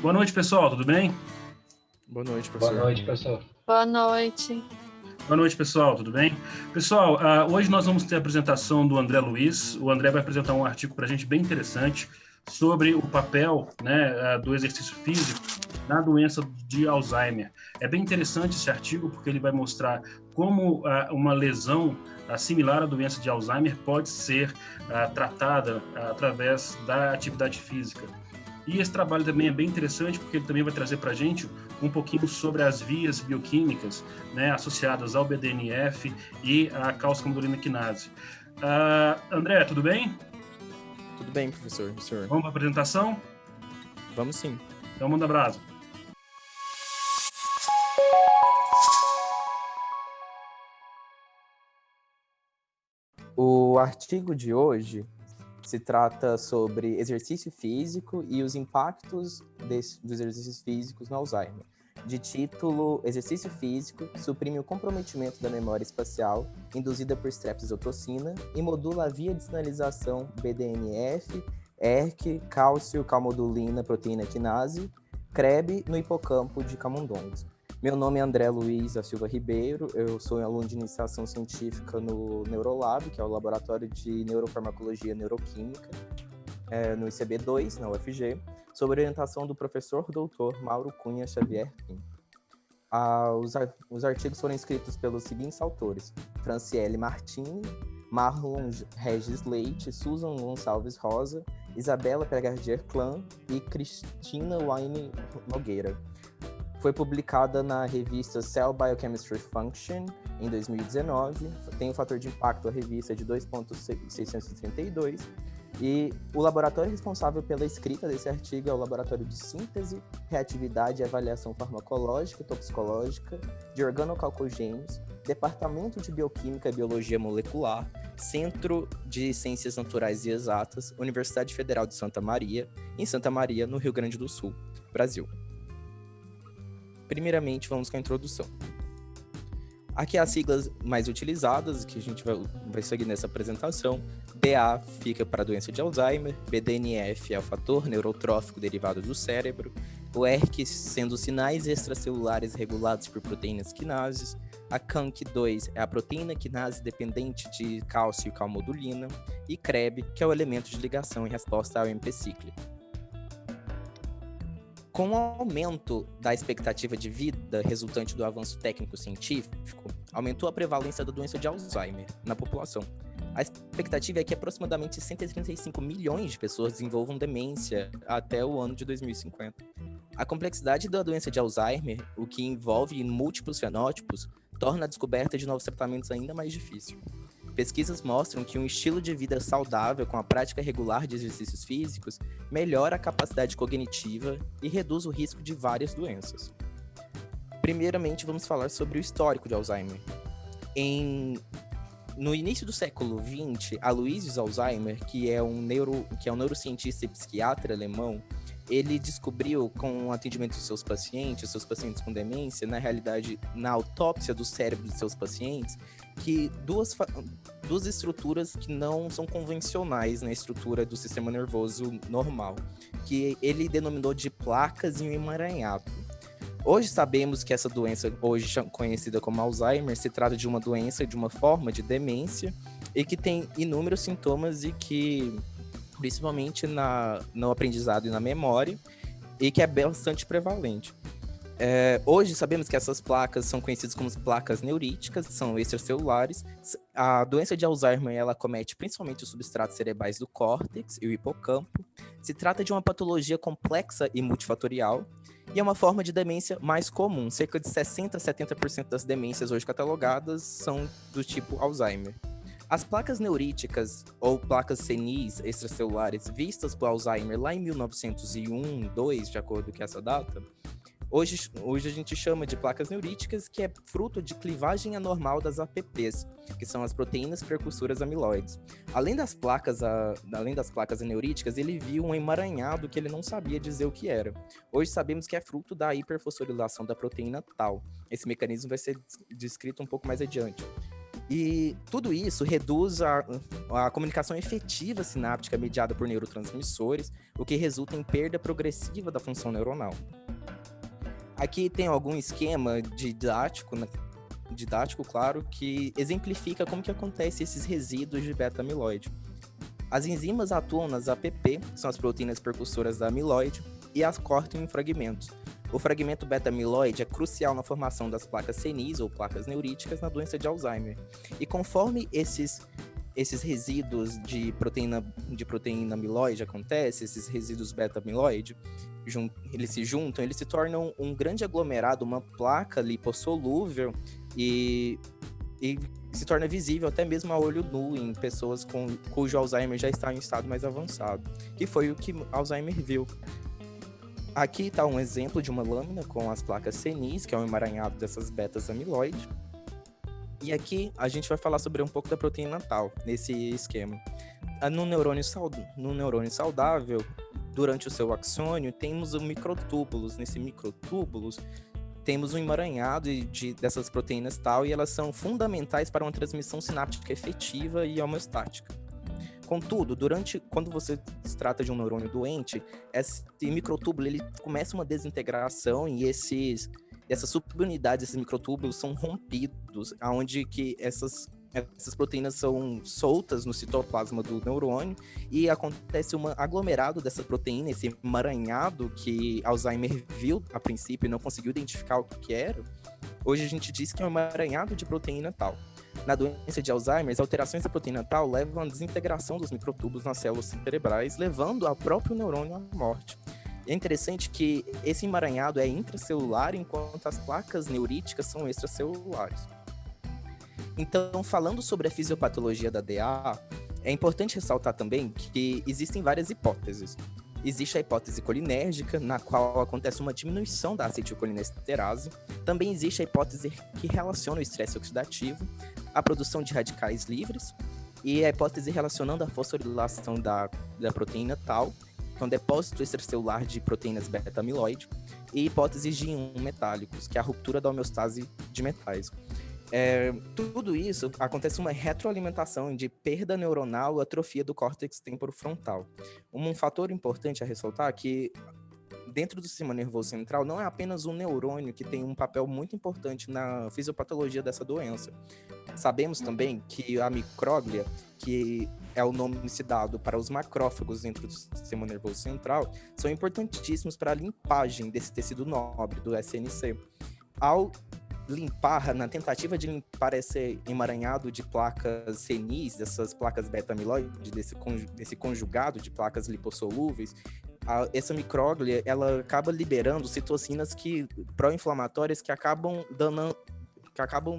Boa noite, pessoal, tudo bem? Boa noite, professor. Boa noite, professor. Boa noite. Boa noite, pessoal, tudo bem? Pessoal, hoje nós vamos ter a apresentação do André Luiz. O André vai apresentar um artigo para a gente bem interessante sobre o papel, do exercício físico na doença de Alzheimer. É bem interessante esse artigo porque ele vai mostrar como uma lesão similar à doença de Alzheimer pode ser tratada através da atividade física. E esse trabalho também é bem interessante porque ele também vai trazer para a gente um pouquinho sobre as vias bioquímicas, associadas ao BDNF e à calciumodulina quinase. André, tudo bem? Tudo bem, professor. Senhor. Vamos para a apresentação? Vamos sim. Então manda brasa. O artigo de hoje se trata sobre exercício físico e os impactos dos exercícios físicos no Alzheimer. De título, Exercício físico suprime o comprometimento da memória espacial induzida por streptozotocina e modula a via de sinalização BDNF, ERK, cálcio, calmodulina, proteína quinase, CREB no hipocampo de Camundongos. Meu nome é André Luiz da Silva Ribeiro, eu sou aluno de iniciação científica no Neurolab, que é o Laboratório de Neurofarmacologia e Neuroquímica, no ICB2, na UFG, sob orientação do professor doutor Mauro Cunha Xavier Pinto. Os artigos foram escritos pelos seguintes autores: Franciele Martini, Marlon Regis Leite, Susan Gonçalves Rosa, Isabela Pegardier Clan e Cristina Wayne Nogueira. Foi publicada na revista Cell Biochemistry Function em 2019, tem um fator de impacto, a revista de 2.632, e o laboratório responsável pela escrita desse artigo é o Laboratório de Síntese, Reatividade e Avaliação Farmacológica e Toxicológica de Organocalcogênios, Departamento de Bioquímica e Biologia Molecular, Centro de Ciências Naturais e Exatas, Universidade Federal de Santa Maria, em Santa Maria, no Rio Grande do Sul, Brasil. Primeiramente, vamos com a introdução. Aqui as siglas mais utilizadas, que a gente vai seguir nessa apresentação. BA fica para a doença de Alzheimer, BDNF é o fator neurotrófico derivado do cérebro, o ERK sendo sinais extracelulares regulados por proteínas quinases, a CANC2 é a proteína quinase dependente de cálcio e calmodulina, e CREB, que é o elemento de ligação em resposta ao AMP cíclico. Com o aumento da expectativa de vida resultante do avanço técnico-científico, aumentou a prevalência da doença de Alzheimer na população. A expectativa é que aproximadamente 135 milhões de pessoas desenvolvam demência até o ano de 2050. A complexidade da doença de Alzheimer, o que envolve múltiplos fenótipos, torna a descoberta de novos tratamentos ainda mais difícil. Pesquisas mostram que um estilo de vida saudável com a prática regular de exercícios físicos melhora a capacidade cognitiva e reduz o risco de várias doenças. Primeiramente, vamos falar sobre o histórico de Alzheimer. No início do século XX, Aloysius Alzheimer, que é um neurocientista e psiquiatra alemão, ele descobriu, com o atendimento dos seus pacientes com demência, na realidade, na autópsia do cérebro de seus pacientes, que duas estruturas que não são convencionais na estrutura do sistema nervoso normal, que ele denominou de placas e um emaranhado. Hoje sabemos que essa doença, hoje conhecida como Alzheimer, se trata de uma doença, de uma forma de demência, e que tem inúmeros sintomas e que, principalmente no aprendizado e na memória, e que é bastante prevalente. Hoje sabemos que essas placas são conhecidas como placas neuríticas, são extracelulares. A doença de Alzheimer ela acomete principalmente os substratos cerebrais do córtex e o hipocampo. Se trata de uma patologia complexa e multifatorial, e é uma forma de demência mais comum. Cerca de 60% a 70% das demências hoje catalogadas são do tipo Alzheimer. As placas neuríticas, ou placas senis extracelulares, vistas por Alzheimer lá em 1901, 2, de acordo com essa data, hoje a gente chama de placas neuríticas, que é fruto de clivagem anormal das APPs, que são as proteínas precursoras amiloides. Além das placas neuríticas, ele viu um emaranhado que ele não sabia dizer o que era. Hoje sabemos que é fruto da hiperfosforilação da proteína tau. Esse mecanismo vai ser descrito um pouco mais adiante. E tudo isso reduz a comunicação efetiva sináptica mediada por neurotransmissores, o que resulta em perda progressiva da função neuronal. Aqui tem algum esquema didático, claro, que exemplifica como que acontece esses resíduos de beta-amiloide. As enzimas atuam nas APP, que são as proteínas percussoras da amiloide, e as cortam em fragmentos. O fragmento beta-amiloide é crucial na formação das placas senis ou placas neuríticas na doença de Alzheimer. E conforme esses resíduos de proteína amiloide acontecem, esses resíduos beta-amiloide, eles se juntam, eles se tornam um grande aglomerado, uma placa lipossolúvel e se torna visível até mesmo a olho nu em pessoas cujo Alzheimer já está em estado mais avançado, que foi o que Alzheimer viu. Aqui está um exemplo de uma lâmina com as placas senis, que é um emaranhado dessas betas amiloide. E aqui a gente vai falar sobre um pouco da proteína tau, nesse esquema. No neurônio saudável, durante o seu axônio, temos microtúbulos. Nesse microtúbulos, temos um emaranhado dessas proteínas tau, e elas são fundamentais para uma transmissão sináptica efetiva e homeostática. Contudo, quando você se trata de um neurônio doente, esse microtúbulo ele começa uma desintegração e essas subunidades, esses microtúbulos são rompidos, onde que essas proteínas são soltas no citoplasma do neurônio e acontece um aglomerado dessa proteína, esse emaranhado que Alzheimer viu a princípio e não conseguiu identificar o que era. Hoje a gente diz que é um emaranhado de proteína tau. Na doença de Alzheimer, as alterações da proteína tau levam à desintegração dos microtúbulos nas células cerebrais, levando ao próprio neurônio à morte. E é interessante que esse emaranhado é intracelular, enquanto as placas neuríticas são extracelulares. Então, falando sobre a fisiopatologia da DA, é importante ressaltar também que existem várias hipóteses. Existe a hipótese colinérgica, na qual acontece uma diminuição da acetilcolinesterase. Também existe a hipótese que relaciona o estresse oxidativo à produção de radicais livres, e a hipótese relacionando a fosforilação da proteína tau, que é um depósito extracelular de proteínas beta-amiloide, e hipóteses de íons metálicos, que é a ruptura da homeostase de metais. Tudo isso acontece uma retroalimentação de perda neuronal e atrofia do córtex temporofrontal. Um fator importante a ressaltar é que dentro do sistema nervoso central não é apenas um neurônio que tem um papel muito importante na fisiopatologia dessa doença. Sabemos também que a micróglia, que é o nome se dado para os macrófagos dentro do sistema nervoso central, são importantíssimos para a limpagem desse tecido nobre, do SNC. Ao limpar, na tentativa de limpar esse emaranhado de placas senis, dessas placas beta-amiloide, desse conjugado de placas lipossolúveis, essa micróglia, ela acaba liberando citocinas pró-inflamatórias que acabam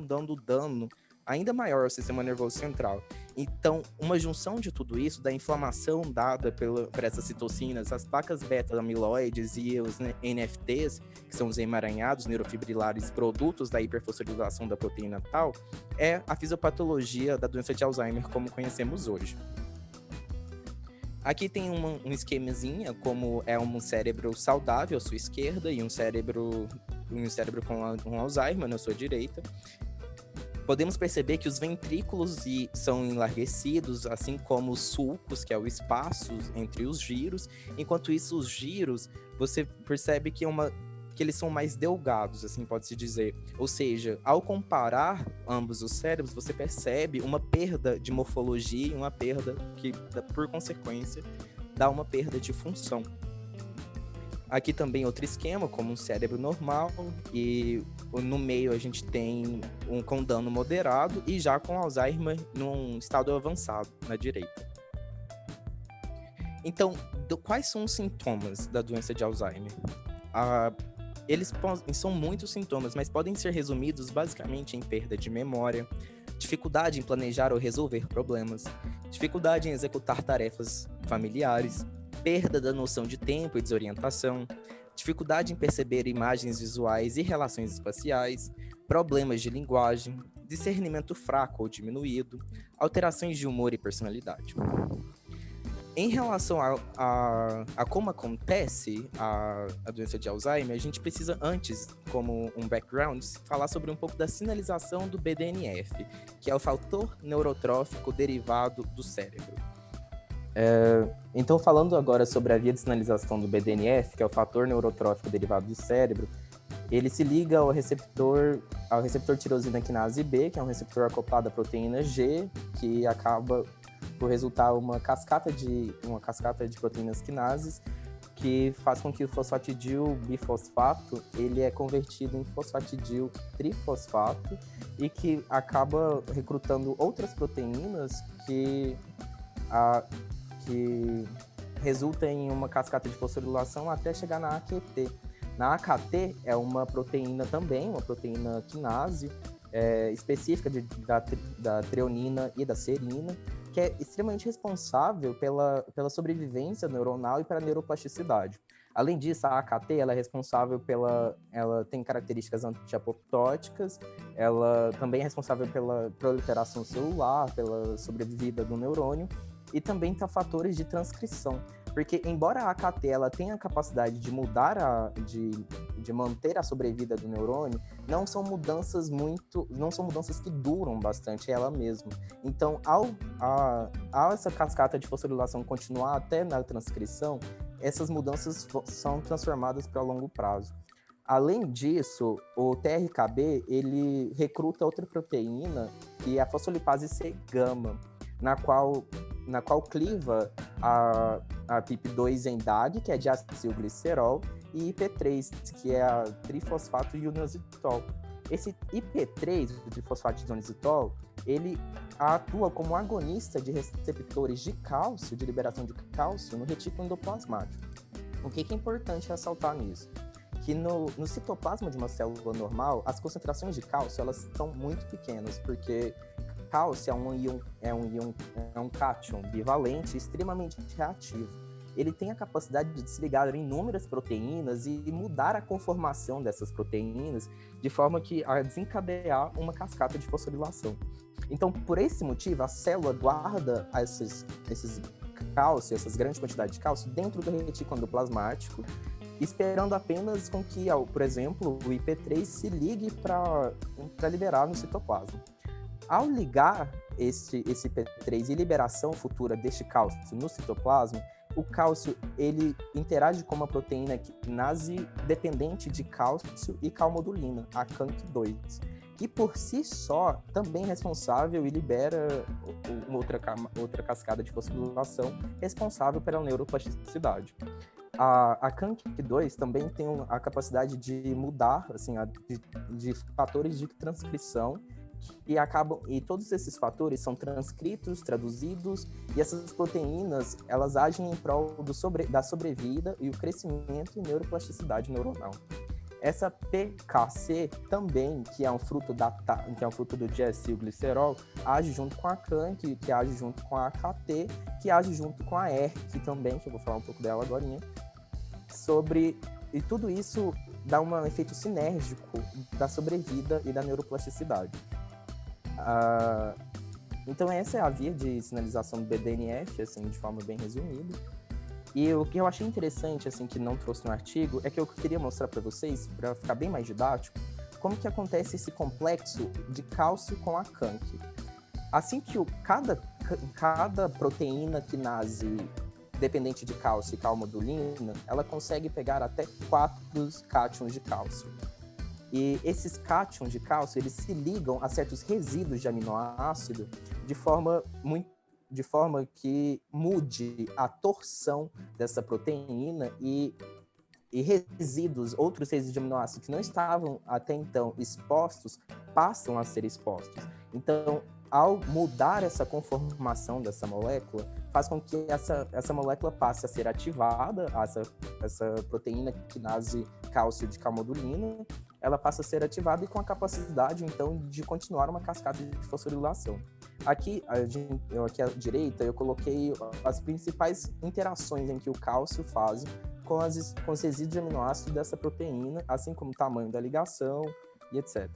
dando dano ainda maior ao sistema nervoso central. Então, uma junção de tudo isso, da inflamação dada por essas citocinas, as placas beta-amiloides e os NFTs, que são os emaranhados neurofibrilares produtos da hiperfosforilação da proteína tau, é a fisiopatologia da doença de Alzheimer como conhecemos hoje. Aqui tem um esquemazinho, como é um cérebro saudável à sua esquerda e um cérebro com Alzheimer na sua direita. Podemos perceber que os ventrículos são enlarguecidos, assim como os sulcos, que é o espaço entre os giros. Enquanto isso, os giros, você percebe que eles são mais delgados, assim pode-se dizer. Ou seja, ao comparar ambos os cérebros, você percebe uma perda de morfologia e uma perda que, por consequência, dá uma perda de função. Aqui também outro esquema, como um cérebro normal, e no meio a gente tem com dano moderado e já com Alzheimer num estado avançado na direita. Então, quais são os sintomas da doença de Alzheimer? Eles são muitos sintomas, mas podem ser resumidos basicamente em perda de memória, dificuldade em planejar ou resolver problemas, dificuldade em executar tarefas familiares, perda da noção de tempo e desorientação, dificuldade em perceber imagens visuais e relações espaciais, problemas de linguagem, discernimento fraco ou diminuído, alterações de humor e personalidade. Em relação a como acontece a doença de Alzheimer, a gente precisa antes, como um background, falar sobre um pouco da sinalização do BDNF, que é o fator neurotrófico derivado do cérebro. Então, falando agora sobre a via de sinalização do BDNF, que é o fator neurotrófico derivado do cérebro, ele se liga ao receptor tirosina quinase B, que é um receptor acoplado à proteína G, que acaba por resultar uma cascata de proteínas quinases, que faz com que o fosfatidil bifosfato ele é convertido em fosfatidil trifosfato e que acaba recrutando outras proteínas que resulta em uma cascata de fosforilação até chegar na AQT. Na AKT é uma proteína também, uma proteína quinase específica da treonina e da serina, que é extremamente responsável pela sobrevivência neuronal e pela neuroplasticidade. Além disso, a AKT ela é responsável ela tem características antiapoptóticas, ela também é responsável pela proliferação celular, pela sobrevivida do neurônio, e também tem fatores de transcrição. Porque, embora a AKT ela tenha a capacidade de mudar, de manter a sobrevida do neurônio, não são mudanças que duram bastante ela mesma. Então, ao essa cascata de fosforilação continuar até na transcrição, essas mudanças são transformadas para longo prazo. Além disso, o TRKB ele recruta outra proteína, que é a fosfolipase C-gama, na qual cliva a PIP2 em DAG, que é diacilglicerol, e IP3, que é a trifosfato ionositol. Esse IP3, o trifosfato ionositol, ele atua como agonista de receptores de cálcio, de liberação de cálcio, no retículo endoplasmático. O que é importante ressaltar nisso? Que no citoplasma de uma célula normal, as concentrações de cálcio elas são muito pequenas, porque cálcio é um cátion bivalente extremamente reativo. Ele tem a capacidade de se ligar em inúmeras proteínas e mudar a conformação dessas proteínas de forma a desencadear uma cascata de fosforilação. Então, por esse motivo, a célula guarda esses cálcio, essas grandes quantidades de cálcio dentro do retículo endoplasmático, esperando apenas com que, por exemplo, o IP3 se ligue para liberar no citoplasma. Ao ligar esse IP3 e liberação futura deste cálcio no citoplasma, o cálcio ele interage com uma proteína quinase dependente de cálcio e calmodulina, a CANC2, que por si só também é responsável e libera outra cascada de fosforilação responsável pela neuroplasticidade. A CANC2 também tem a capacidade de mudar de fatores de transcrição e todos esses fatores são transcritos, traduzidos, e essas proteínas elas agem em prol da sobrevida e o crescimento e neuroplasticidade neuronal. Essa PKC também, que é um fruto do diacilglicerol, age junto com a CANC, que age junto com a AKT, que age junto com a ERK também, que eu vou falar um pouco dela agorinha, e tudo isso dá um efeito sinérgico da sobrevida e da neuroplasticidade. Então essa é a via de sinalização do BDNF, de forma bem resumida. E o que eu achei interessante, que não trouxe no artigo, é que eu queria mostrar para vocês, para ficar bem mais didático, como que acontece esse complexo de cálcio com a CANC. Assim que cada proteína quinase dependente de cálcio e calmodulina, ela consegue pegar até 4 cátions de cálcio. E esses cátions de cálcio, eles se ligam a certos resíduos de aminoácido de forma que mude a torção dessa proteína e outros resíduos de aminoácido que não estavam até então expostos, passam a ser expostos. Então, ao mudar essa conformação dessa molécula, faz com que essa molécula passe a ser ativada, essa proteína quinase cálcio de calmodulina, ela passa a ser ativada e com a capacidade, então, de continuar uma cascata de fosforilação. Aqui à direita, eu coloquei as principais interações em que o cálcio faz com os resíduos de aminoácido dessa proteína, assim como o tamanho da ligação e etc.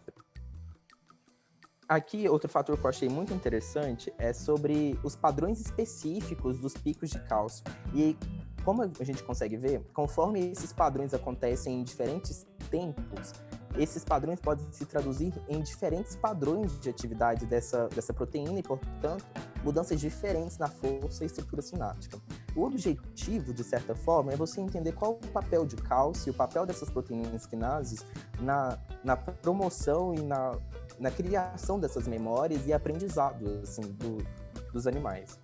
Aqui, outro fator que eu achei muito interessante é sobre os padrões específicos dos picos de cálcio. E como a gente consegue ver, conforme esses padrões acontecem em diferentes tempos, esses padrões podem se traduzir em diferentes padrões de atividade dessa proteína e, portanto, mudanças diferentes na força e estrutura sináptica. O objetivo, de certa forma, é você entender qual o papel de cálcio, o papel dessas proteínas quinases na promoção e na criação dessas memórias e aprendizado assim, dos animais.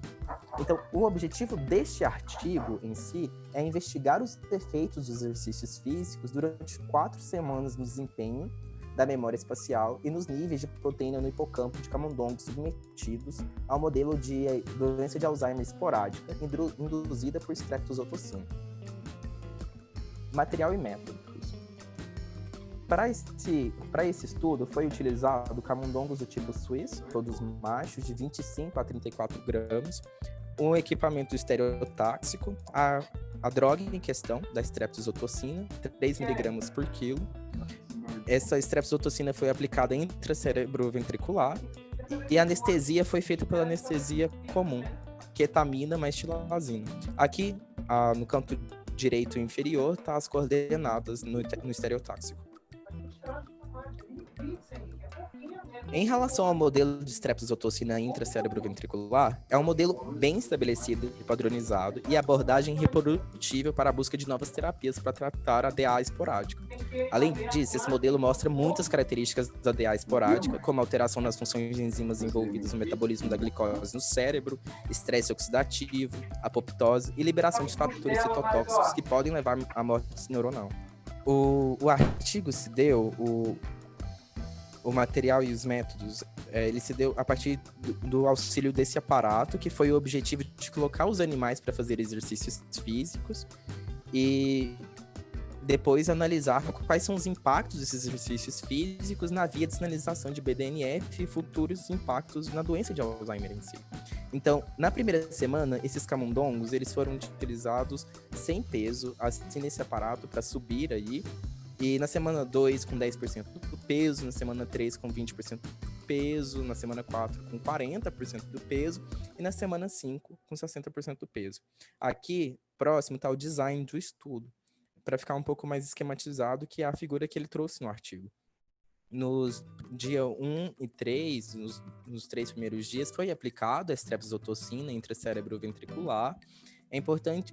Então, o objetivo deste artigo em si é investigar os efeitos dos exercícios físicos durante 4 semanas no desempenho da memória espacial e nos níveis de proteína no hipocampo de camundongos submetidos ao modelo de doença de Alzheimer esporádica induzida por streptozotocina. Material e métodos. Para esse estudo, foi utilizado camundongos do tipo Swiss, todos machos, de 25 a 34 gramas, um equipamento estereotáxico, a droga em questão, da streptozotocina, 3 miligramas por quilo. Essa streptozotocina foi aplicada intracerebroventricular e a anestesia foi feita pela anestesia comum, ketamina mais tilazina. Aqui, no canto direito inferior, está as coordenadas no estereotáxico. Em relação ao modelo de streptozotocina intracerebroventricular, é um modelo bem estabelecido e padronizado e abordagem reprodutível para a busca de novas terapias para tratar a DA esporádica. Além disso, esse modelo mostra muitas características da DA esporádica, como alteração nas funções de enzimas envolvidas no metabolismo da glicose no cérebro, estresse oxidativo, apoptose e liberação de fatores citotóxicos que podem levar à morte neuronal. O artigo se deu, o material e os métodos, ele se deu a partir do auxílio desse aparato, que foi o objetivo de colocar os animais para fazer exercícios físicos e depois analisar quais são os impactos desses exercícios físicos na via de sinalização de BDNF e futuros impactos na doença de Alzheimer em si. Então, na primeira semana, esses camundongos, eles foram utilizados sem peso, assim nesse aparato para subir aí. E na semana 2 com 10% do peso, na semana 3 com 20% do peso, na semana 4 com 40% do peso e na semana 5 com 60% do peso. Aqui, próximo, está o design do estudo, para ficar um pouco mais esquematizado, que é a figura que ele trouxe no artigo. Nos dia 1 e 3, nos 3 primeiros dias, foi aplicado a streptozotocina intracerebroventricular. É importante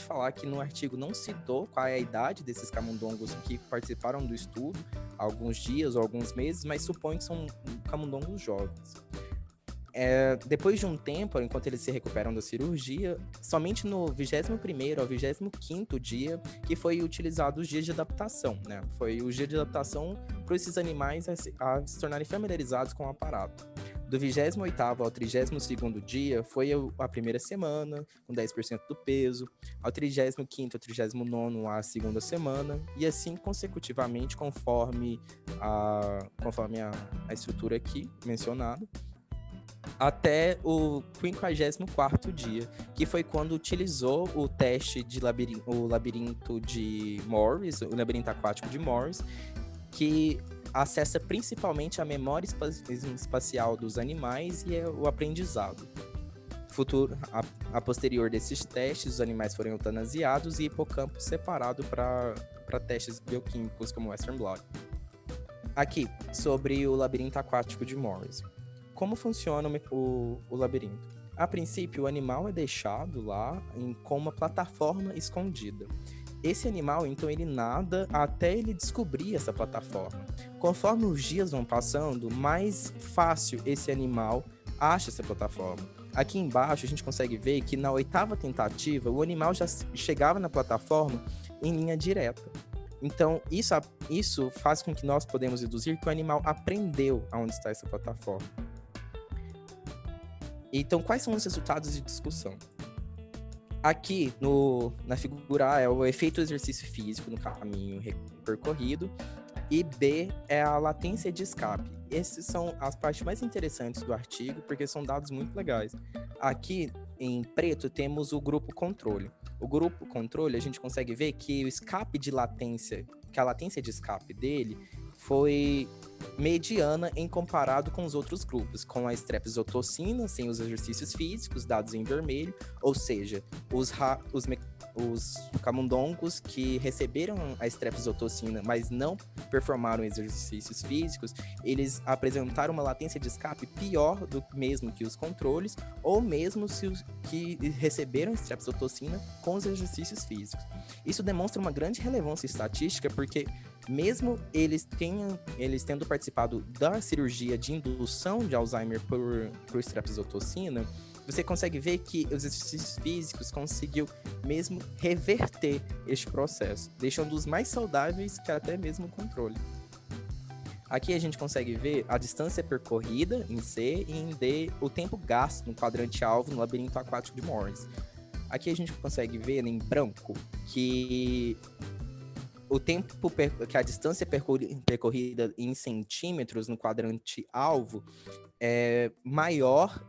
falar que no artigo não citou qual é a idade desses camundongos que participaram do estudo, alguns dias ou alguns meses, mas supõe que são camundongos jovens. Depois de um tempo, enquanto eles se recuperam da cirurgia, somente no 21º ao 25º dia que foi utilizado os dias de adaptação, né? Foi o dia de adaptação para esses animais a se tornarem familiarizados com o aparato. Do 28º ao 32º dia foi a primeira semana, com 10% do peso, ao 35º ao 39º a segunda semana, e assim consecutivamente conforme a estrutura aqui mencionada, até o 54º dia, que foi quando utilizou o teste de o labirinto de Morris, o labirinto aquático de Morris, que acessa principalmente a memória espacial dos animais e o aprendizado. A posterior desses testes, os animais foram eutanasiados e hipocampo separado para testes bioquímicos como Western blot. Aqui, sobre o labirinto aquático de Morris. Como funciona o labirinto? A princípio, o animal é deixado lá com uma plataforma escondida. Esse animal, então, ele nada até ele descobrir essa plataforma. Conforme os dias vão passando, mais fácil esse animal acha essa plataforma. Aqui embaixo, a gente consegue ver que na 8ª tentativa, o animal já chegava na plataforma em linha direta. Então, isso faz com que nós podemos deduzir que o animal aprendeu aonde está essa plataforma. Então, quais são os resultados de discussão? Aqui, na figura A, é o efeito do exercício físico no caminho percorrido, e B é a latência de escape. Essas são as partes mais interessantes do artigo, porque são dados muito legais. Aqui, em preto, temos o grupo controle. O grupo controle, a gente consegue ver que o escape de latência, que a latência de escape dele foi mediana em comparado com os outros grupos, com a estreptozotocina, sem os exercícios físicos, dados em vermelho, ou seja, os camundongos que receberam a estreptozotocina, mas não performaram exercícios físicos, eles apresentaram uma latência de escape pior do mesmo que os controles, ou mesmo se os que receberam estreptozotocina com os exercícios físicos. Isso demonstra uma grande relevância estatística, porque mesmo eles tendo participado da cirurgia de indução de Alzheimer por estreptozotocina, você consegue ver que os exercícios físicos conseguiu mesmo reverter este processo, deixando-os mais saudáveis que até mesmo o controle. Aqui a gente consegue ver a distância percorrida em C e em D, o tempo gasto no quadrante-alvo no labirinto aquático de Morris. Aqui a gente consegue ver em branco que o tempo que a distância percorrida em centímetros no quadrante-alvo é maior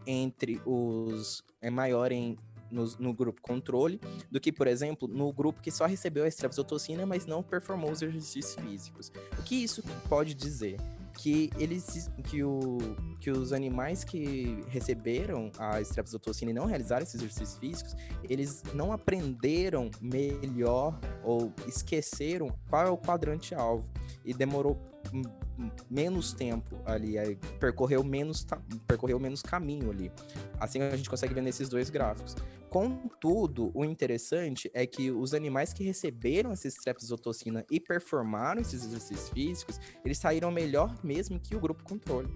no grupo controle do que, por exemplo, no grupo que só recebeu a estreptozotocina, mas não performou os exercícios físicos. O que isso pode dizer? Que os animais que receberam a estreptozotocina e não realizaram esses exercícios físicos, eles não aprenderam melhor ou esqueceram qual é o quadrante-alvo e demorou menos tempo ali, percorreu menos caminho ali. Assim a gente consegue ver nesses dois gráficos. Contudo, o interessante é que os animais que receberam essa estreptozotocina e performaram esses exercícios físicos, eles saíram melhor mesmo que o grupo controle.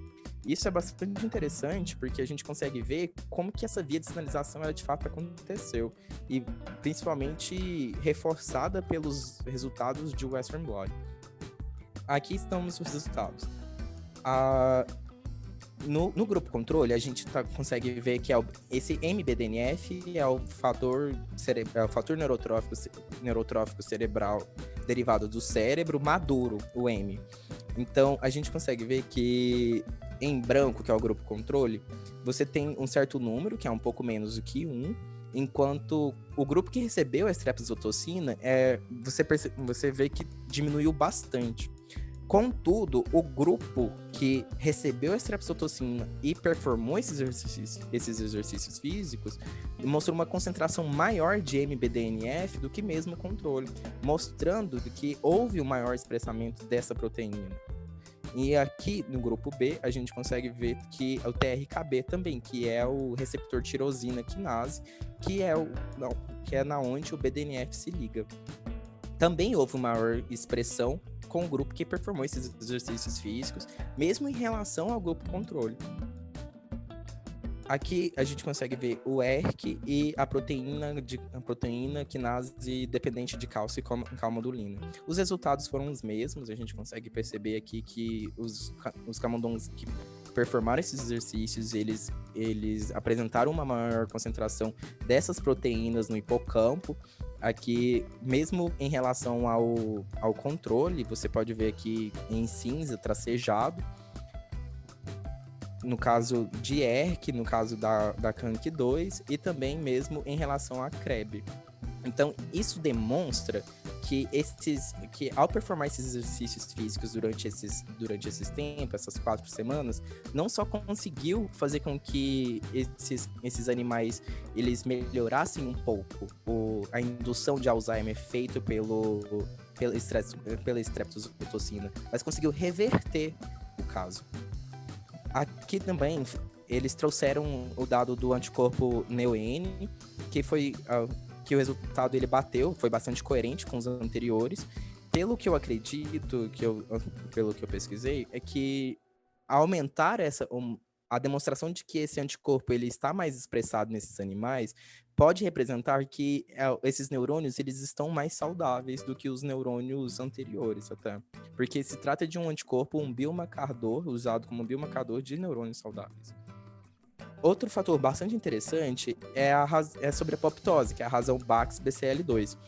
Isso é bastante interessante, porque a gente consegue ver como que essa via de sinalização ela de fato aconteceu, e principalmente reforçada pelos resultados de Western Blot. Aqui estão os resultados. No grupo controle, a gente consegue ver que esse MBDNF é o fator neurotrófico cerebral derivado do cérebro maduro, o M. Então, a gente consegue ver que em branco, que é o grupo controle, você tem um certo número, que é um pouco menos do que 1, enquanto o grupo que recebeu a estreptozotocina, você vê que diminuiu bastante. Contudo, o grupo que recebeu a estreptozotocina e performou esses exercícios físicos mostrou uma concentração maior de MBDNF do que mesmo o controle, mostrando que houve um maior expressamento dessa proteína. E aqui no grupo B, a gente consegue ver que o TRKB também, que é o receptor tirosina quinase, que é na onde o BDNF se liga. Também houve uma maior expressão com o grupo que performou esses exercícios físicos, mesmo em relação ao grupo controle. Aqui a gente consegue ver o ERK e a proteína quinase dependente de cálcio e calmodulina. Os resultados foram os mesmos, a gente consegue perceber aqui que os camundongos que performaram esses exercícios, eles apresentaram uma maior concentração dessas proteínas no hipocampo. Aqui, mesmo em relação ao controle, você pode ver aqui em cinza, tracejado, no caso de ERK, no caso da CANC2, e também mesmo em relação à CREB. Então, isso demonstra que ao performar esses exercícios físicos durante esses tempos, essas 4 semanas, não só conseguiu fazer com que esses animais eles melhorassem um pouco a indução de Alzheimer feito pela estreptozotocina, mas conseguiu reverter o caso. Aqui também eles trouxeram o dado do anticorpo NEO-N, que o resultado ele foi bastante coerente com os anteriores. Pelo que eu acredito, pelo que eu pesquisei, é que aumentar a demonstração de que esse anticorpo ele está mais expressado nesses animais pode representar que esses neurônios eles estão mais saudáveis do que os neurônios anteriores até. Porque se trata de um anticorpo, um biomarcador, usado como biomarcador de neurônios saudáveis. Outro fator bastante interessante é sobre a apoptose, que é a razão BAX-BCL2.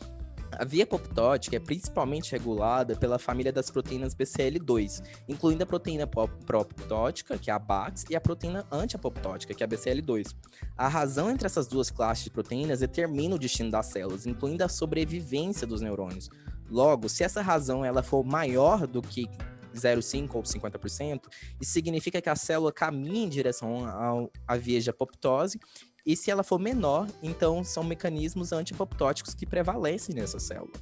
A via apoptótica é principalmente regulada pela família das proteínas BCL2, incluindo a proteína pró-apoptótica, que é a BAX, e a proteína anti-apoptótica, que é a BCL2. A razão entre essas duas classes de proteínas determina o destino das células, incluindo a sobrevivência dos neurônios. Logo, se essa razão ela for maior do que 0,5% ou 50%, isso significa que a célula caminha em direção à via de apoptose, e se ela for menor, então são mecanismos anti-apoptóticos que prevalecem nessa célula.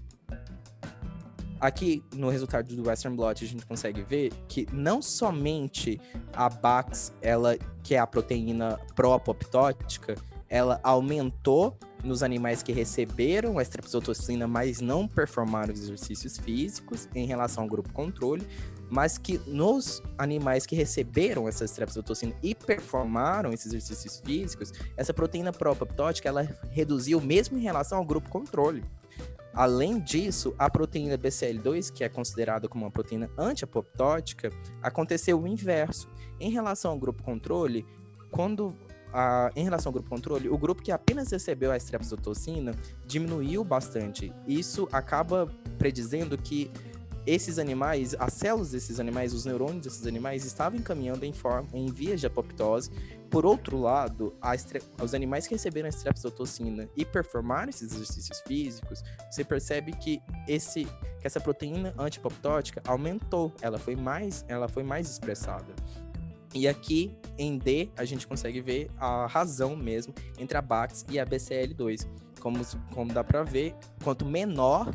Aqui, no resultado do Western blot, a gente consegue ver que não somente a Bax, ela, que é a proteína pró-apoptótica, ela aumentou nos animais que receberam a streptozotocina, mas não performaram os exercícios físicos em relação ao grupo controle, mas que nos animais que receberam essa streptozotocina e performaram esses exercícios físicos, essa proteína pró-apoptótica, ela reduziu mesmo em relação ao grupo controle. Além disso, a proteína BCL2, que é considerada como uma proteína anti-apoptótica, aconteceu o inverso. Em relação ao grupo controle, o grupo que apenas recebeu a streptozotocina diminuiu bastante. Isso acaba predizendo que esses animais, as células desses animais, os neurônios desses animais estavam caminhando em vias de apoptose. Por outro lado, os animais que receberam a streptozotocina e performaram esses exercícios físicos, você percebe que essa proteína anti-apoptótica aumentou, ela foi mais expressada. E aqui, em D, a gente consegue ver a razão mesmo entre a Bax e a BCL2. Como dá para ver, quanto menor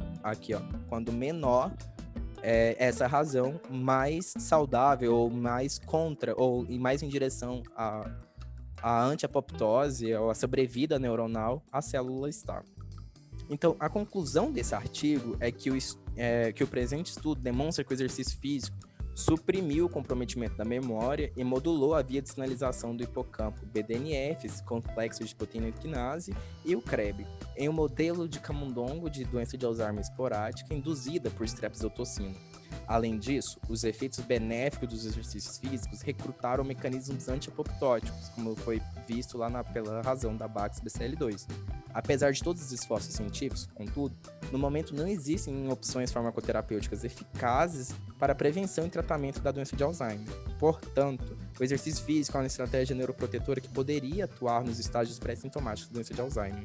essa razão, mais saudável, ou mais contra, ou mais em direção à anti-apoptose, ou à sobrevida neuronal, a célula está. Então, a conclusão desse artigo é que o presente estudo demonstra que o exercício físico suprimiu o comprometimento da memória e modulou a via de sinalização do hipocampo BDNF, esse complexo de proteína quinase, e o CREB, em um modelo de camundongo de doença de Alzheimer esporádica induzida por streptozotocina. Além disso, os efeitos benéficos dos exercícios físicos recrutaram mecanismos anti-apoptóticos, como foi visto lá pela razão da Bax-BCL2. Apesar de todos os esforços científicos, contudo, no momento não existem opções farmacoterapêuticas eficazes para a prevenção e tratamento da doença de Alzheimer. Portanto, o exercício físico é uma estratégia neuroprotetora que poderia atuar nos estágios pré-sintomáticos da doença de Alzheimer.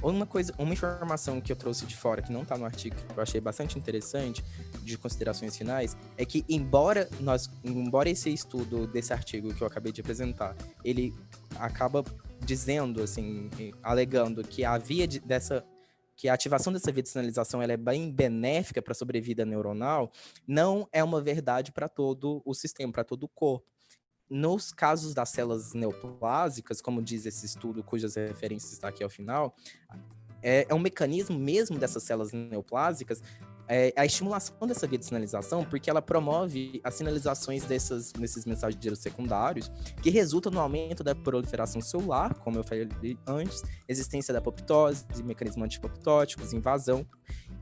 Uma informação que eu trouxe de fora, que não está no artigo, que eu achei bastante interessante, de considerações finais, é que embora esse estudo desse artigo que eu acabei de apresentar, ele acaba dizendo, assim, alegando que que a ativação dessa via de sinalização ela é bem benéfica para a sobrevida neuronal, não é uma verdade para todo o sistema, para todo o corpo. Nos casos das células neoplásicas, como diz esse estudo, cujas referências estão aqui ao final, é um mecanismo mesmo dessas células neoplásicas, a estimulação dessa via de sinalização, porque ela promove as sinalizações desses mensageiros secundários, que resultam no aumento da proliferação celular, como eu falei antes, existência da apoptose, mecanismos anti-apoptóticos, invasão,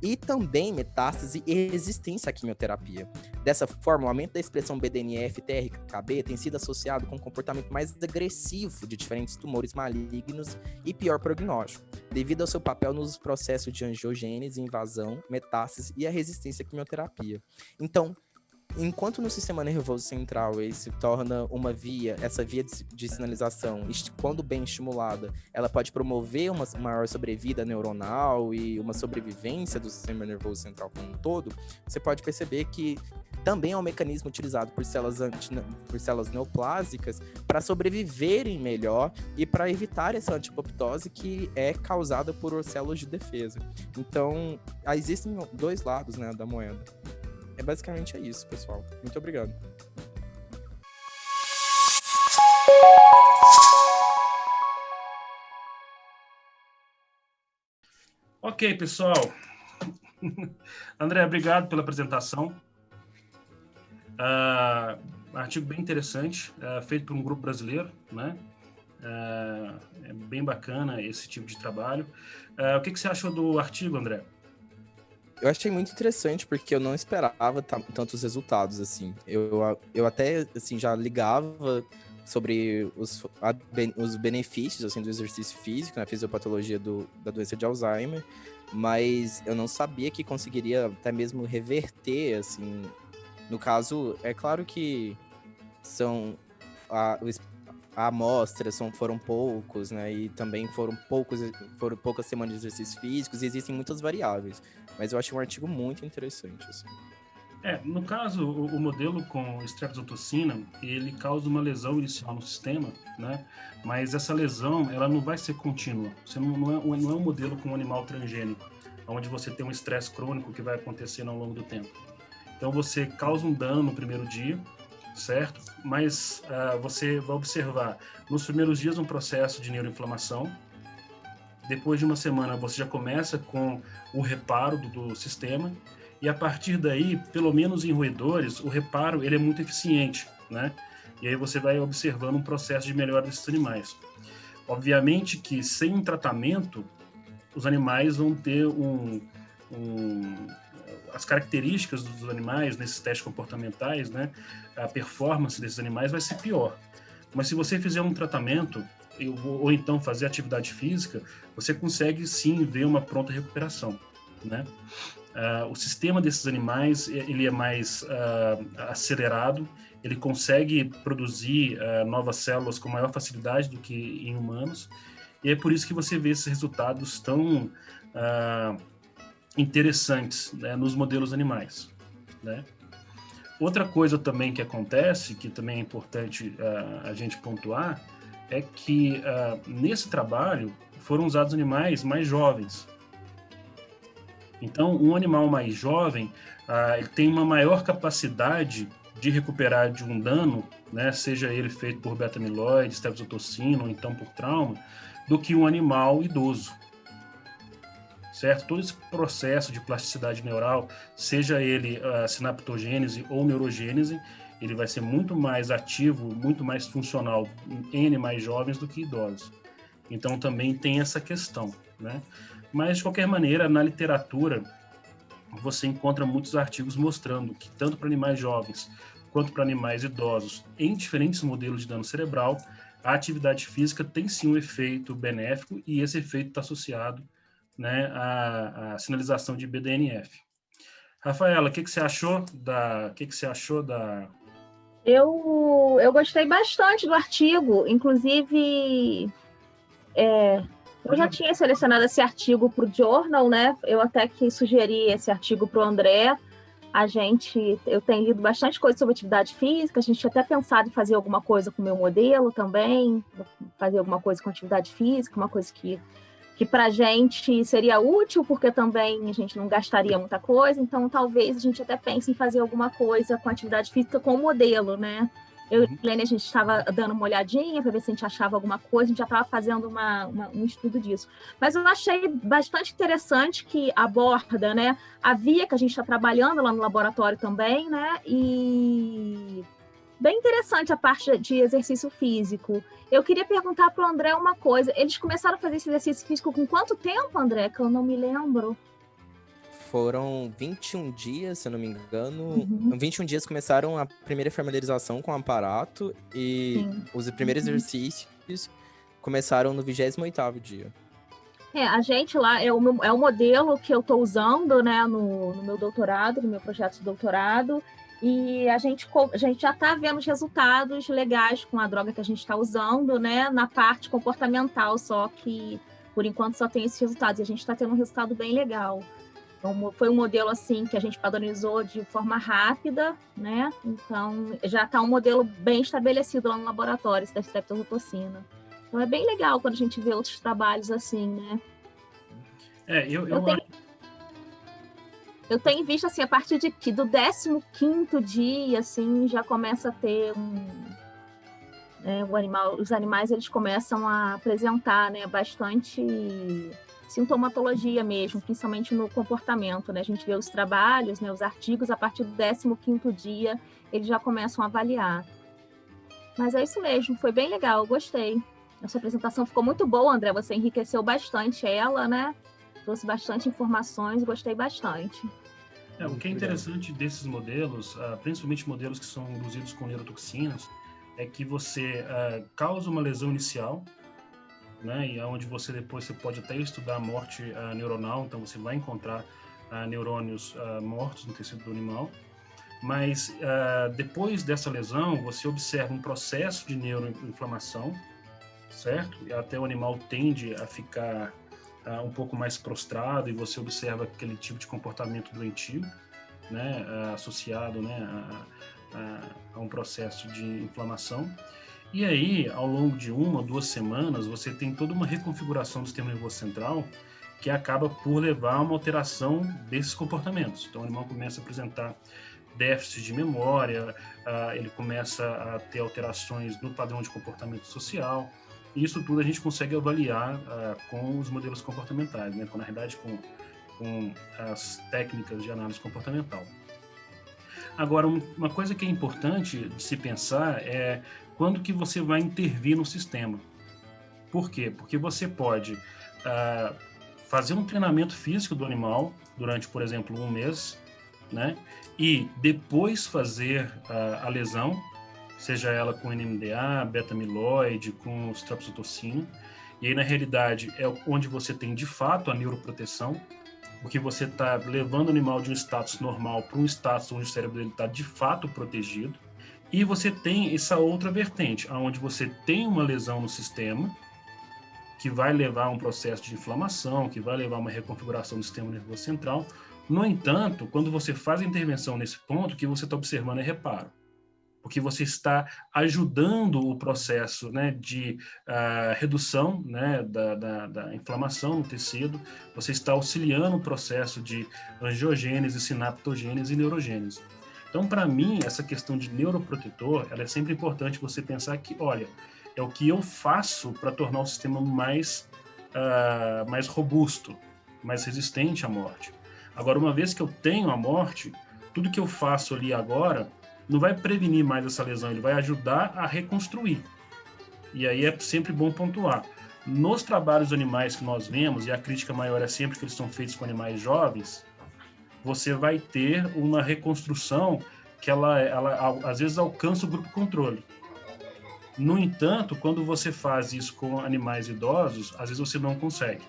e também metástase e resistência à quimioterapia. Dessa forma, o aumento da expressão BDNF-TRKB tem sido associado com um comportamento mais agressivo de diferentes tumores malignos e pior prognóstico, devido ao seu papel nos processos de angiogênese, invasão, metástase e a resistência à quimioterapia. Então, enquanto no sistema nervoso central ele se torna essa via de sinalização, quando bem estimulada, ela pode promover uma maior sobrevida neuronal e uma sobrevivência do sistema nervoso central como um todo, você pode perceber que também é um mecanismo utilizado por células neoplásicas para sobreviverem melhor e para evitar essa anti-apoptose que é causada por células de defesa. Então, existem dois lados, né, da moeda. Basicamente é isso, pessoal. Muito obrigado. Ok, pessoal. André, obrigado pela apresentação. Artigo bem interessante, feito por um grupo brasileiro, né? É bem bacana esse tipo de trabalho. O que você achou do artigo, André? Eu achei muito interessante, porque eu não esperava tantos resultados, assim. Eu até, assim, já ligava sobre os benefícios, assim, do exercício físico, na fisiopatologia da doença de Alzheimer, mas eu não sabia que conseguiria até mesmo reverter, assim. No caso, é claro que a amostra foram poucos, né? E também foram poucas semanas de exercícios físicos e existem muitas variáveis. Mas eu achei um artigo muito interessante, assim. No caso, o modelo com estreptozotocina, ele causa uma lesão inicial no sistema, né? Mas essa lesão, ela não vai ser contínua. Você não é um modelo com um animal transgênico, onde você tem um estresse crônico que vai acontecendo ao longo do tempo. Então, você causa um dano no primeiro dia, certo? Mas você vai observar, nos primeiros dias, um processo de neuroinflamação. Depois de uma semana, você já começa com o reparo do sistema. E a partir daí, pelo menos em roedores, o reparo ele é muito eficiente, né? E aí você vai observando um processo de melhora desses animais. Obviamente que sem um tratamento, os animais vão ter as características dos animais nesses testes comportamentais, né? A performance desses animais vai ser pior. Mas se você fizer um tratamento ou então fazer atividade física, você consegue sim ver uma pronta recuperação, né? O sistema desses animais ele é mais acelerado, ele consegue produzir novas células com maior facilidade do que em humanos, e é por isso que você vê esses resultados tão interessantes, né, nos modelos animais, né? Outra coisa também que acontece, que também é importante a gente pontuar, é que nesse trabalho foram usados animais mais jovens. Então, um animal mais jovem, ele tem uma maior capacidade de recuperar de um dano, né, seja ele feito por beta-amiloide, estreptozotocina ou então por trauma, do que um animal idoso. Certo? Todo esse processo de plasticidade neural, seja ele sinaptogênese ou neurogênese, ele vai ser muito mais ativo, muito mais funcional em animais jovens do que idosos. Então, também tem essa questão, né? Mas, de qualquer maneira, na literatura, você encontra muitos artigos mostrando que, tanto para animais jovens quanto para animais idosos, em diferentes modelos de dano cerebral, a atividade física tem sim um efeito benéfico e esse efeito está associado, né, à sinalização de BDNF. Rafaela, o que você achou da... Eu gostei bastante do artigo, inclusive... Eu já tinha selecionado esse artigo para o Journal, né? Eu até que sugeri esse artigo para o André. Eu tenho lido bastante coisa sobre atividade física, a gente tinha até pensado em fazer alguma coisa com o meu modelo também, fazer alguma coisa com atividade física, uma coisa que para a gente seria útil, porque também a gente não gastaria muita coisa, então talvez a gente até pense em fazer alguma coisa com atividade física com o modelo, né? Eu e a Helene, a gente estava dando uma olhadinha para ver se a gente achava alguma coisa, a gente já estava fazendo um estudo disso. Mas eu achei bastante interessante que aborda, né, a via que a gente está trabalhando lá no laboratório também, né, e bem interessante a parte de exercício físico. Eu queria perguntar para o André uma coisa, eles começaram a fazer esse exercício físico com quanto tempo, André, que eu não me lembro? Foram 21 dias, se eu não me engano. 21 dias começaram a primeira familiarização com o aparato e os primeiros exercícios começaram no 28º dia. A gente lá, é o modelo que eu estou usando, né, no meu doutorado, no meu projeto de doutorado, e a gente já está vendo os resultados legais com a droga que a gente está usando, né, na parte comportamental, só que, por enquanto, só tem esses resultados, e a gente está tendo um resultado bem legal. Então, foi um modelo assim que a gente padronizou de forma rápida, né? Então, já está um modelo bem estabelecido lá no laboratório, da estreptozotocina. Então, é bem legal quando a gente vê outros trabalhos assim, né? Eu tenho visto, assim, a partir do 15º dia, assim, já começa a ter os animais, eles começam a apresentar, né, bastante sintomatologia mesmo, principalmente no comportamento, né? A gente vê os trabalhos, né, os artigos, a partir do 15º dia, eles já começam a avaliar. Mas é isso mesmo, foi bem legal, eu gostei. A sua apresentação ficou muito boa, André, você enriqueceu bastante ela, né? Trouxe bastante informações, gostei bastante. O que é interessante desses modelos, principalmente modelos que são induzidos com neurotoxinas, é que você causa uma lesão inicial, né, e onde você pode até estudar a morte neuronal, então você vai encontrar neurônios mortos no tecido do animal, mas depois dessa lesão você observa um processo de neuroinflamação, certo? E até o animal tende a ficar um pouco mais prostrado e você observa aquele tipo de comportamento doentio, né, associado, né, a um processo de inflamação. E aí, ao longo de 1 ou 2 semanas, você tem toda uma reconfiguração do sistema nervoso central que acaba por levar a uma alteração desses comportamentos. Então, o animal começa a apresentar déficit de memória, ele começa a ter alterações no padrão de comportamento social. E isso tudo a gente consegue avaliar com os modelos comportamentais, né? Na realidade, com as técnicas de análise comportamental. Agora, uma coisa que é importante de se pensar é quando que você vai intervir no sistema. Por quê? Porque você pode fazer um treinamento físico do animal durante, por exemplo, 1 mês, né? E depois fazer a lesão, seja ela com NMDA, beta-amiloide, com streptozotocina. E aí, na realidade, é onde você tem, de fato, a neuroproteção, porque você está levando o animal de um status normal para um status onde o cérebro dele está, de fato, protegido. E você tem essa outra vertente, onde você tem uma lesão no sistema, que vai levar a um processo de inflamação, que vai levar a uma reconfiguração do sistema nervoso central. No entanto, quando você faz a intervenção nesse ponto, o que você está observando é reparo. Porque você está ajudando o processo, né, de redução, né, da inflamação no tecido, você está auxiliando o processo de angiogênese, sinaptogênese e neurogênese. Então, para mim, essa questão de neuroprotetor, ela é sempre importante você pensar que, olha, é o que eu faço para tornar o sistema mais robusto, mais resistente à morte. Agora, uma vez que eu tenho a morte, tudo que eu faço ali agora não vai prevenir mais essa lesão, ele vai ajudar a reconstruir. E aí é sempre bom pontuar. Nos trabalhos animais que nós vemos, e a crítica maior é sempre que eles são feitos com animais jovens, você vai ter uma reconstrução que ela às vezes alcança o grupo controle. No entanto, quando você faz isso com animais idosos, às vezes você não consegue.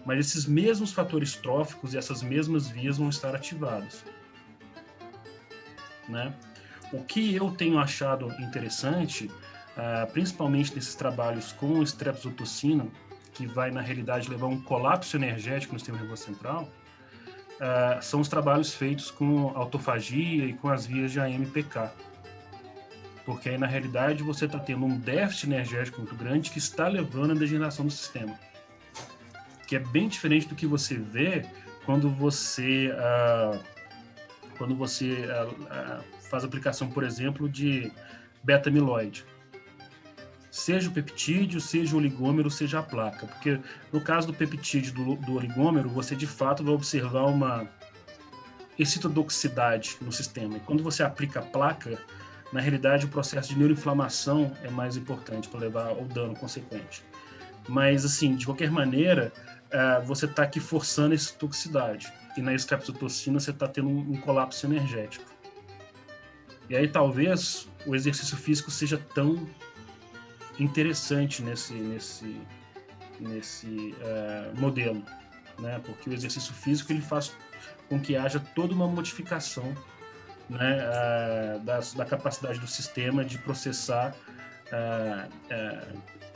Mas esses mesmos fatores tróficos e essas mesmas vias vão estar ativadas, né? O que eu tenho achado interessante, principalmente nesses trabalhos com streptozotocina, que vai, na realidade, levar um colapso energético no sistema nervoso central, são os trabalhos feitos com autofagia e com as vias de AMPK. Porque aí, na realidade, você está tendo um déficit energético muito grande que está levando à degeneração do sistema. Que é bem diferente do que você vê quando você faz aplicação, por exemplo, de beta-amiloide. Seja o peptídeo, seja o oligômero, seja a placa. Porque no caso do peptídeo do oligômero, você de fato vai observar uma excitotoxicidade no sistema. E quando você aplica a placa, na realidade o processo de neuroinflamação é mais importante para levar ao dano consequente. Mas, assim, de qualquer maneira, você está aqui forçando essa toxicidade. E na streptozotocina você está tendo um colapso energético. E aí talvez o exercício físico seja tão interessante nesse modelo, né? Porque o exercício físico ele faz com que haja toda uma modificação, né, da capacidade do sistema de processar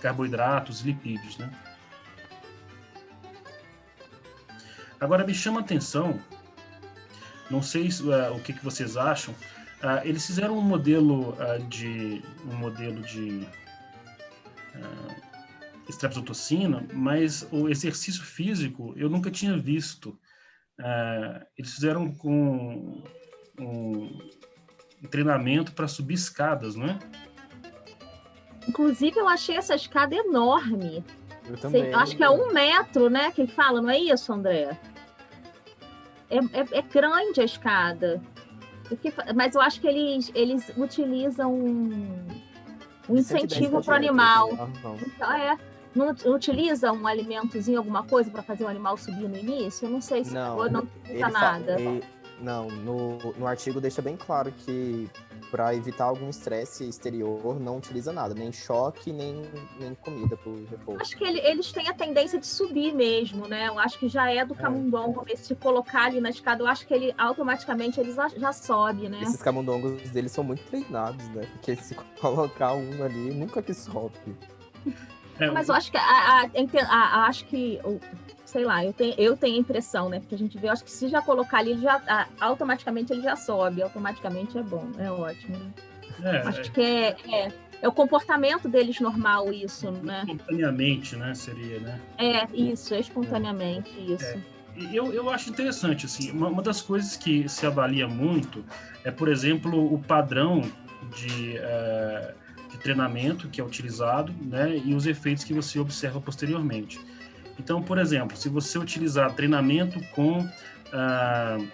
carboidratos, lipídios, né? Agora me chama a atenção, não sei o que vocês acham, eles fizeram um modelo de streptozotocina, mas o exercício físico eu nunca tinha visto. Eles fizeram com um treinamento para subir escadas, não é? Inclusive, eu achei essa escada enorme. Eu também. Eu acho que é 1 metro, né? Que ele fala, não é isso, André? É grande a escada. Mas eu acho que eles utilizam um incentivo para o animal. Então, não utiliza um alimentozinho, alguma coisa para fazer o animal subir no início? Eu não sei se não utiliza nada. Não, no artigo deixa bem claro que para evitar algum estresse exterior não utiliza nada, nem choque, nem comida para o repouso. Acho que eles têm a tendência de subir mesmo, né? Eu acho que já é do camundongo, se colocar ali na escada, eu acho que ele automaticamente já sobe, né? Esses camundongos deles são muito treinados, né? Porque se colocar um ali, nunca que sobe. Mas eu acho que acho que sei lá, eu tenho a impressão, né? Porque a gente vê, eu acho que se já colocar ali, automaticamente ele já sobe, automaticamente é bom, é ótimo. Né? Acho que é o comportamento deles normal, isso, né? Espontaneamente, né? Seria, né? Isso, espontaneamente, isso. Eu acho interessante, assim, uma das coisas que se avalia muito é, por exemplo, o padrão de treinamento que é utilizado, né? E os efeitos que você observa posteriormente. Então, por exemplo, se você utilizar treinamento com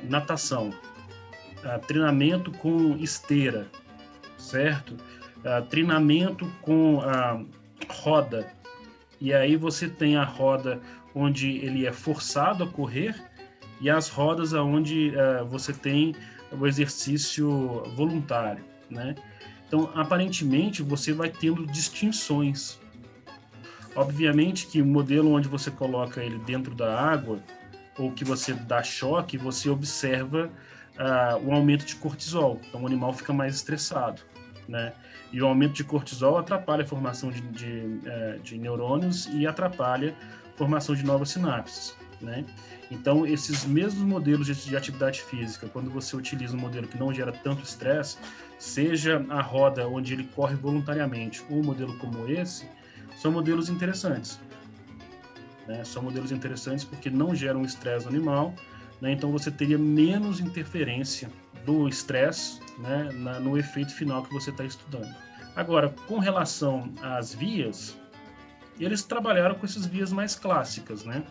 natação, treinamento com esteira, certo? Treinamento com roda, e aí você tem a roda onde ele é forçado a correr e as rodas onde você tem o exercício voluntário, né? Então, aparentemente, você vai tendo distinções. Obviamente que o modelo onde você coloca ele dentro da água ou que você dá choque, você observa o aumento de cortisol. Então, o animal fica mais estressado, né? E o aumento de cortisol atrapalha a formação de neurônios e atrapalha a formação de novas sinapses, né? Então, esses mesmos modelos de atividade física, quando você utiliza um modelo que não gera tanto estresse, seja a roda onde ele corre voluntariamente ou um modelo como esse, são modelos interessantes, né? São modelos interessantes porque não geram estresse no animal, né? Então você teria menos interferência do estresse, né, no efeito final que você está estudando. Agora, com relação às vias, eles trabalharam com essas vias mais clássicas, né?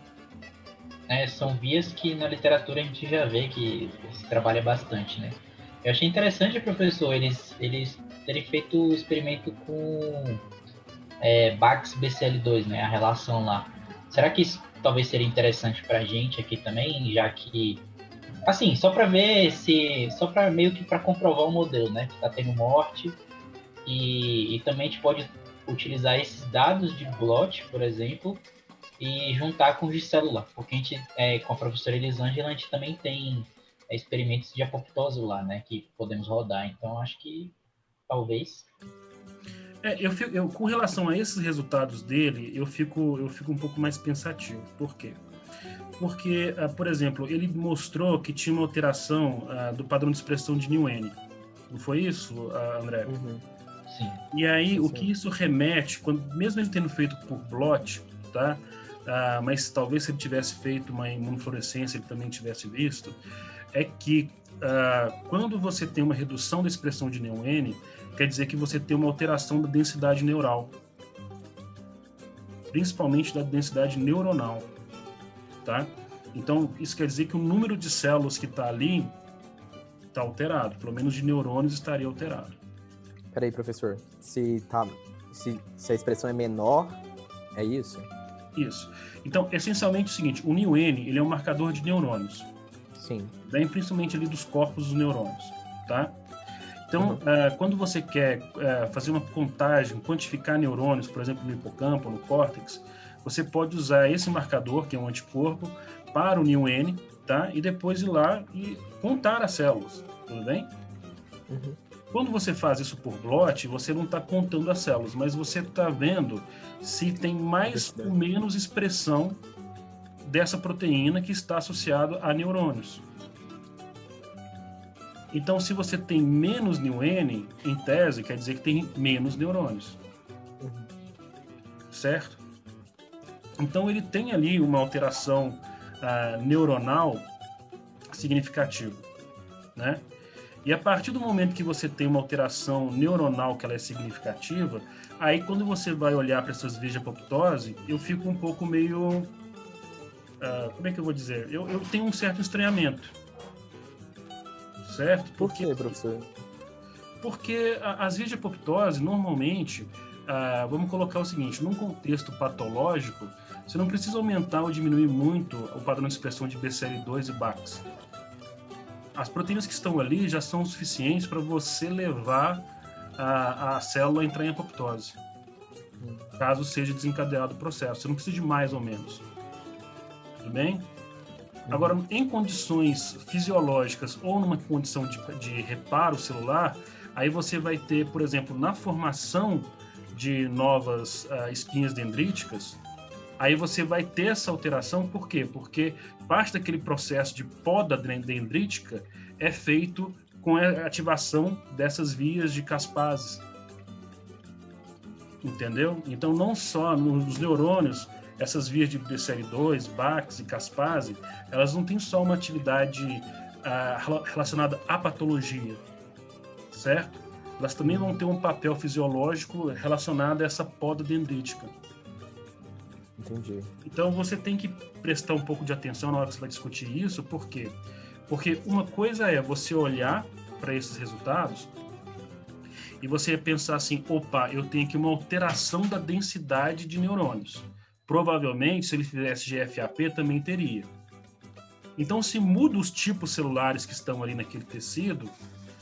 São vias que na literatura a gente já vê que se trabalha bastante, né? Eu achei interessante, professor, eles terem feito o experimento com Bax-BCL2, né? A relação lá. Será que isso talvez seria interessante para a gente aqui também, já que, assim, só para ver só para meio que para comprovar o modelo, né? Que está tendo morte e também a gente pode utilizar esses dados de blot, por exemplo, e juntar com os de célula, porque a gente, com a professora Elisângela, a gente também tem experimentos de apoptose lá, né, que podemos rodar. Então, acho que talvez... Eu com relação a esses resultados dele, eu fico um pouco mais pensativo. Por quê? Porque, por exemplo, ele mostrou que tinha uma alteração do padrão de expressão de New-N. Não foi isso, André? Uhum. Sim. E aí, Sim. O que isso remete, mesmo ele tendo feito por blot, tá? Mas talvez se ele tivesse feito uma imunofluorescência, ele também tivesse visto, é que quando você tem uma redução da expressão de New-N, quer dizer que você tem uma alteração da densidade neural, principalmente da densidade neuronal, tá? Então, isso quer dizer que o número de células que está ali está alterado, pelo menos de neurônios estaria alterado. Peraí, professor, se a expressão é menor, é isso? Isso. Então, essencialmente é o seguinte, o New-N, ele é um marcador de neurônios. Sim. Bem, principalmente ali dos corpos dos neurônios, tá? Então, quando você quer fazer uma contagem, quantificar neurônios, por exemplo, no hipocampo, no córtex, você pode usar esse marcador, que é um anticorpo, para o New-N, tá? E depois ir lá e contar as células, tudo bem? Uhum. Quando você faz isso por blot, você não está contando as células, mas você está vendo se tem mais ou menos expressão dessa proteína que está associada a neurônios. Então, se você tem menos New-N, em tese, quer dizer que tem menos neurônios. Uhum. Certo? Então, ele tem ali uma alteração neuronal significativa, né? E a partir do momento que você tem uma alteração neuronal que ela é significativa, aí quando você vai olhar para essas vias de apoptose, eu fico um pouco meio... como é que eu vou dizer? Eu tenho um certo estranhamento. Certo? Por quê, professor? Porque as vias de apoptose, normalmente, vamos colocar o seguinte, num contexto patológico, você não precisa aumentar ou diminuir muito o padrão de expressão de BCL2 e Bax. As proteínas que estão ali já são suficientes para você levar a célula a entrar em apoptose, caso seja desencadeado o processo. Você não precisa de mais ou menos. Tudo bem? Agora, em condições fisiológicas ou numa condição de reparo celular, aí você vai ter, por exemplo, na formação de novas espinhas dendríticas, aí você vai ter essa alteração. Por quê? Porque parte daquele processo de poda dendrítica é feito com a ativação dessas vias de Caspase. Entendeu? Então, não só nos neurônios, essas vias de BCL2, Bax e Caspase, elas não têm só uma atividade relacionada à patologia, certo? Elas também vão ter um papel fisiológico relacionado a essa poda dendrítica. Entendi. Então, você tem que prestar um pouco de atenção na hora que você vai discutir isso. Por quê? Porque uma coisa é você olhar para esses resultados e você pensar assim, opa, eu tenho aqui uma alteração da densidade de neurônios. Provavelmente, se ele fizesse GFAP, também teria. Então, se muda os tipos celulares que estão ali naquele tecido,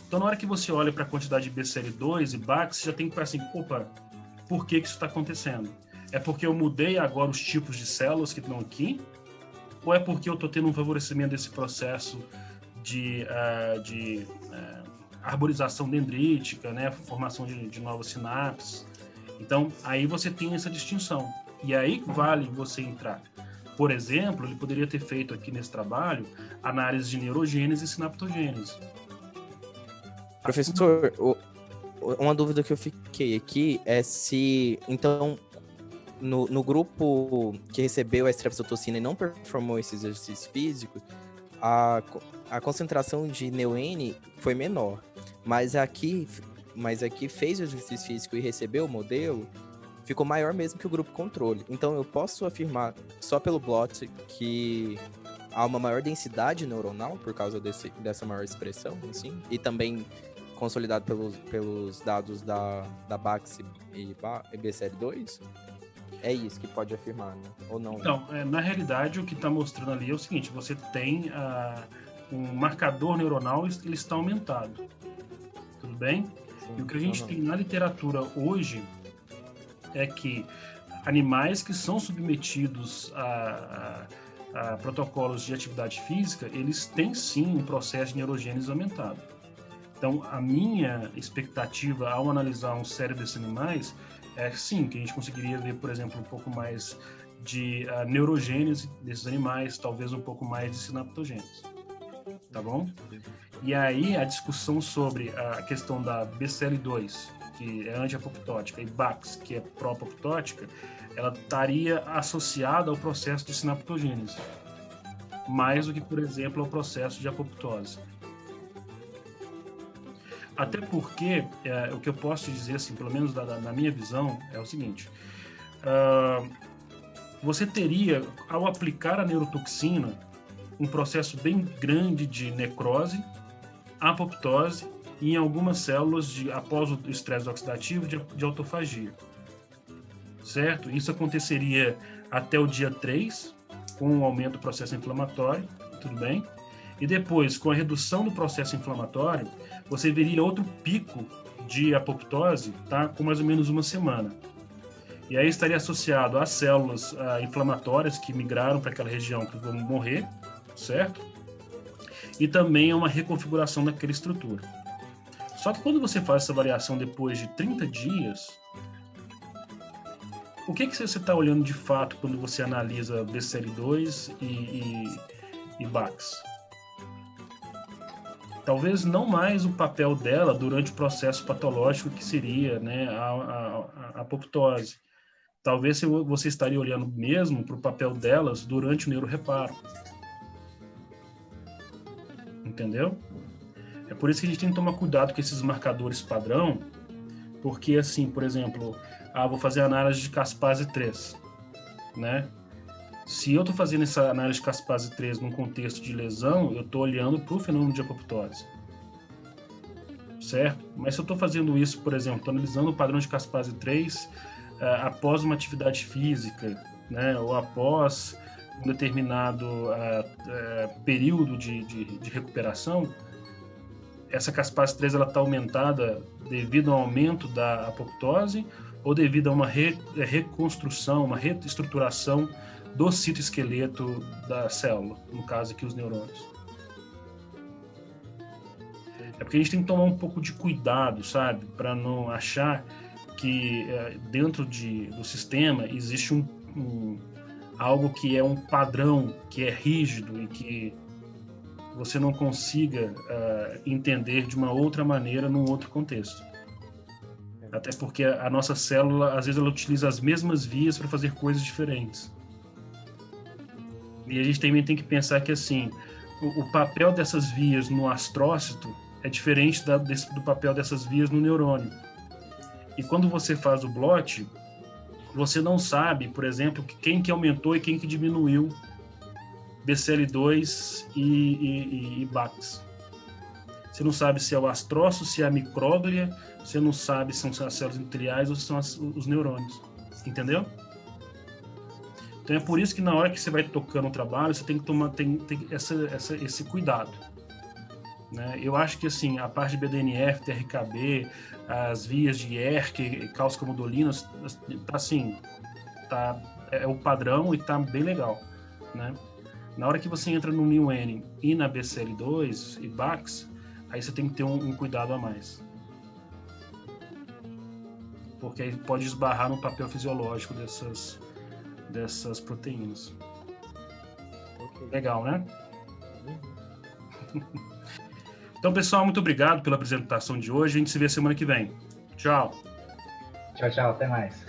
então na hora que você olha para a quantidade de BCL2 e Bax, você já tem que pensar assim, opa, por que isso está acontecendo? É porque eu mudei agora os tipos de células que estão aqui? Ou é porque eu estou tendo um favorecimento desse processo de arborização dendrítica, né? Formação de novas sinapses? Então, aí você tem essa distinção. E aí vale você entrar. Por exemplo, ele poderia ter feito aqui nesse trabalho análise de neurogênese e sinaptogênese. Professor, uma dúvida que eu fiquei aqui é se, então, no grupo que recebeu a estreptocitocina e não performou esse exercício físico, a concentração de NeuN foi menor, mas aqui fez o exercício físico e recebeu o modelo, ficou maior mesmo que o grupo controle. Então, eu posso afirmar, só pelo blot, que há uma maior densidade neuronal por causa dessa maior expressão, assim, e também consolidado pelos dados da Bax e BCL2? É isso que pode afirmar, né? Ou não? Então, na realidade, o que está mostrando ali é o seguinte, você tem um marcador neuronal, ele está aumentado. Tudo bem? Sim, e o que a gente tem na literatura hoje é que animais que são submetidos a protocolos de atividade física, eles têm sim um processo de neurogênese aumentado. Então, a minha expectativa ao analisar um cérebro desses animais é sim, que a gente conseguiria ver, por exemplo, um pouco mais de neurogênese desses animais, talvez um pouco mais de sinaptogênese. Tá bom? E aí, a discussão sobre a questão da BCL2, que é anti-apoptótica, e Bax, que é pró-apoptótica, ela estaria associada ao processo de sinaptogênese, mais do que, por exemplo, ao processo de apoptose. Até porque, o que eu posso dizer, assim, pelo menos na minha visão, é o seguinte, você teria, ao aplicar a neurotoxina, um processo bem grande de necrose, apoptose e em algumas células, após o estresse oxidativo, de autofagia. Certo? Isso aconteceria até o dia 3, com o aumento do processo inflamatório, tudo bem? E depois, com a redução do processo inflamatório, você veria outro pico de apoptose, tá? Com mais ou menos uma semana. E aí estaria associado às células inflamatórias que migraram para aquela região que vão morrer, certo? E também é uma reconfiguração daquela estrutura. Só que quando você faz essa variação depois de 30 dias, o que você está olhando de fato quando você analisa BCL2 e Bax? Talvez não mais o papel dela durante o processo patológico que seria, né, a apoptose. Talvez você estaria olhando mesmo para o papel delas durante o neuroreparo. Entendeu? É por isso que a gente tem que tomar cuidado com esses marcadores padrão, porque assim, por exemplo, vou fazer análise de Caspase 3, né? Se eu estou fazendo essa análise de Caspase 3 num contexto de lesão, eu estou olhando para o fenômeno de apoptose, certo? Mas se eu estou fazendo isso, por exemplo, estou analisando o padrão de Caspase 3 após uma atividade física, né? Ou após um determinado período de recuperação, essa Caspase 3 está aumentada devido ao aumento da apoptose ou devido a uma reconstrução, uma reestruturação do citoesqueleto da célula, no caso aqui os neurônios. É porque a gente tem que tomar um pouco de cuidado, sabe? Para não achar que dentro do sistema existe algo que é um padrão, que é rígido e que você não consiga entender de uma outra maneira num outro contexto. Até porque a nossa célula, às vezes, ela utiliza as mesmas vias para fazer coisas diferentes. E a gente também tem que pensar que, assim, o papel dessas vias no astrócito é diferente do papel dessas vias no neurônio. E quando você faz o blot, você não sabe, por exemplo, quem que aumentou e quem que diminuiu BCL2 e BAX. Você não sabe se é o astrócito, se é a micróglia, você não sabe se são as células endoteliais ou se são os neurônios. Entendeu? Então é por isso que na hora que você vai tocando o trabalho, você tem que tomar esse cuidado. Né? Eu acho que assim, a parte de BDNF, TRKB, as vias de ERK, calcicomodulina, é o padrão e tá bem legal. Né? Na hora que você entra no NEWN e na BCL2 e BAX, aí você tem que ter um cuidado a mais. Porque aí pode esbarrar no papel fisiológico dessas proteínas. Ok. Legal, né? Então, pessoal, muito obrigado pela apresentação de hoje. A gente se vê semana que vem. Tchau. Tchau, tchau. Até mais.